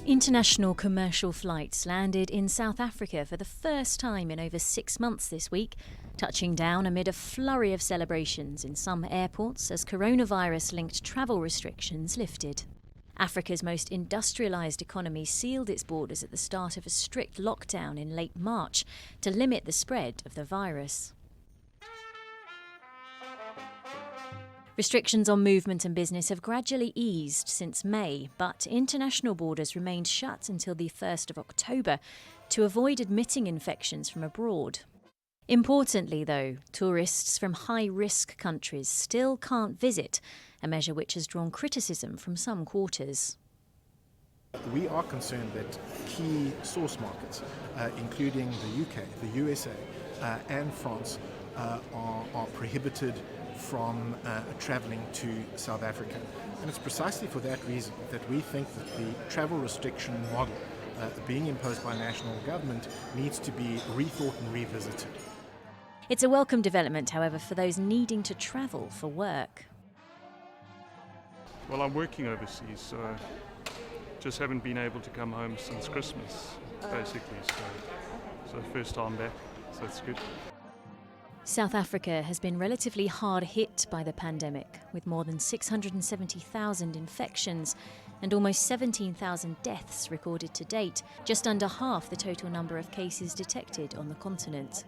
International commercial flights landed in South Africa for the first time in over 6 months this week, touching down amid a flurry of celebrations in some airports as coronavirus-linked travel restrictions lifted. Africa's most industrialised economy sealed its borders at the start of a strict lockdown in late March to limit the spread of the virus. Restrictions on movement and business have gradually eased since May, but international borders remained shut until the 1st of October to avoid admitting infections from abroad. Importantly, though, tourists from high-risk countries still can't visit, a measure which has drawn criticism from some quarters. We are concerned that key source markets, including the UK, the USA and France, are prohibited from travelling to South Africa. And it's precisely for that reason that we think that the travel restriction model being imposed by national government needs to be rethought and revisited. It's a welcome development, however, for those needing to travel for work. Well, I'm working overseas, so just haven't been able to come home since Christmas, basically. So first time back, so it's good. South Africa has been relatively hard hit by the pandemic, with more than 670,000 infections and almost 17,000 deaths recorded to date, just under half the total number of cases detected on the continent.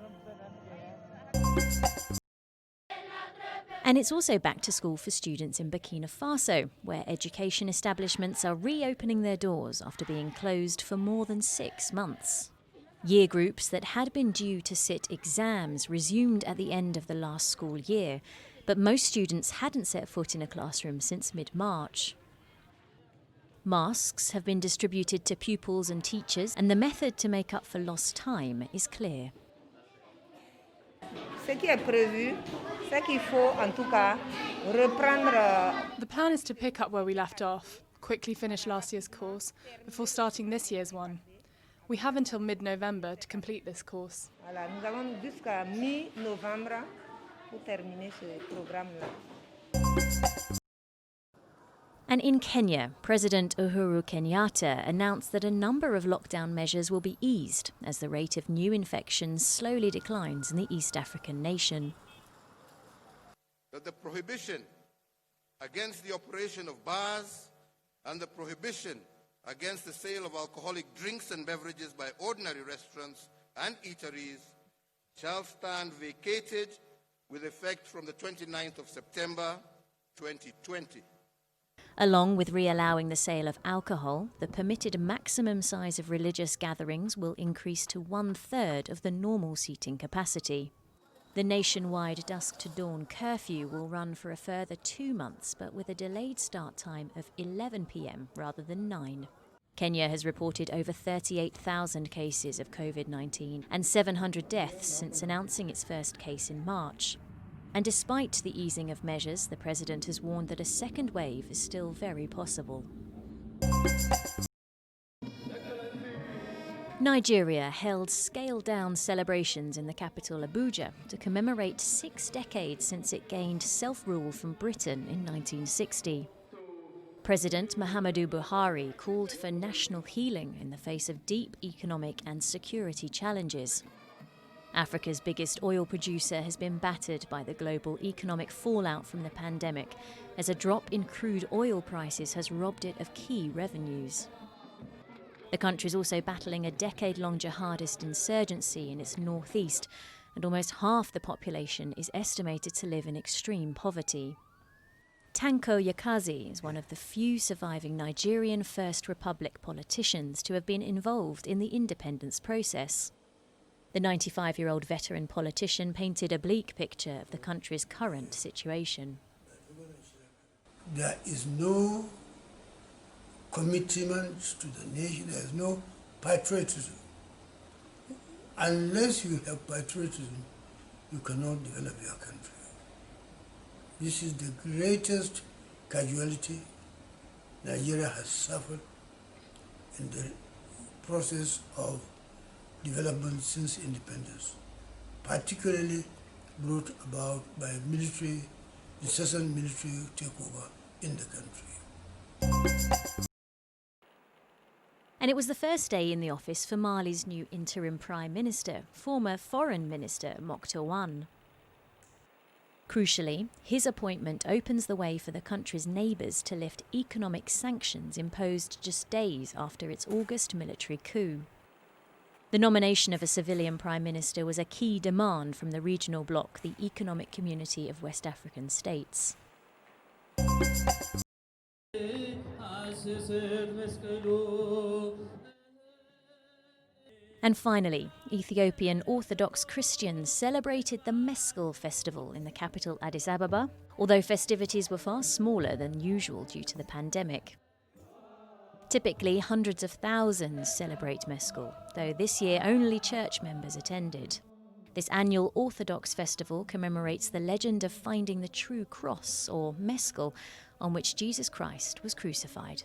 And it's also back to school for students in Burkina Faso, where education establishments are reopening their doors after being closed for more than 6 months. Year groups that had been due to sit exams resumed at the end of the last school year, but most students hadn't set foot in a classroom since mid-March. Masks have been distributed to pupils and teachers, and the method to make up for lost time is clear. The plan is to pick up where we left off, quickly finish last year's course before starting this year's one. We have until mid-November to complete this course. And in Kenya, President Uhuru Kenyatta announced that a number of lockdown measures will be eased as the rate of new infections slowly declines in the East African nation. That the prohibition against the operation of bars and the prohibition against the sale of alcoholic drinks and beverages by ordinary restaurants and eateries shall stand vacated with effect from the 29th of September 2020. Along with re-allowing the sale of alcohol, the permitted maximum size of religious gatherings will increase to 1/3 of the normal seating capacity. The nationwide dusk-to-dawn curfew will run for a further 2 months, but with a delayed start time of 11 p.m. rather than 9. Kenya has reported over 38,000 cases of COVID-19 and 700 deaths since announcing its first case in March. And despite the easing of measures, the president has warned that a second wave is still very possible. Nigeria held scaled-down celebrations in the capital Abuja to commemorate 6 decades since it gained self-rule from Britain in 1960. President Muhammadu Buhari called for national healing in the face of deep economic and security challenges. Africa's biggest oil producer has been battered by the global economic fallout from the pandemic, as a drop in crude oil prices has robbed it of key revenues. The country is also battling a decade-long jihadist insurgency in its northeast, and almost half the population is estimated to live in extreme poverty. Tanko Yakazi is one of the few surviving Nigerian First Republic politicians to have been involved in the independence process. The 95-year-old veteran politician painted a bleak picture of the country's current situation. There is no commitment to the nation, there is no patriotism. Unless you have patriotism, you cannot develop your country. This is the greatest casualty Nigeria has suffered in the process of development since independence, particularly brought about by incessant military takeover in the country. And it was the first day in the office for Mali's new interim Prime Minister, former Foreign Minister Moktar Wan. Crucially, his appointment opens the way for the country's neighbours to lift economic sanctions imposed just days after its August military coup. The nomination of a civilian Prime Minister was a key demand from the regional bloc, the Economic Community of West African States. And finally, Ethiopian Orthodox Christians celebrated the Mescal festival in the capital Addis Ababa, although festivities were far smaller than usual due to the pandemic. Typically, hundreds of thousands celebrate Mescal, though this year only church members attended. This annual Orthodox festival commemorates the legend of finding the true cross, or Mescal, on which Jesus Christ was crucified.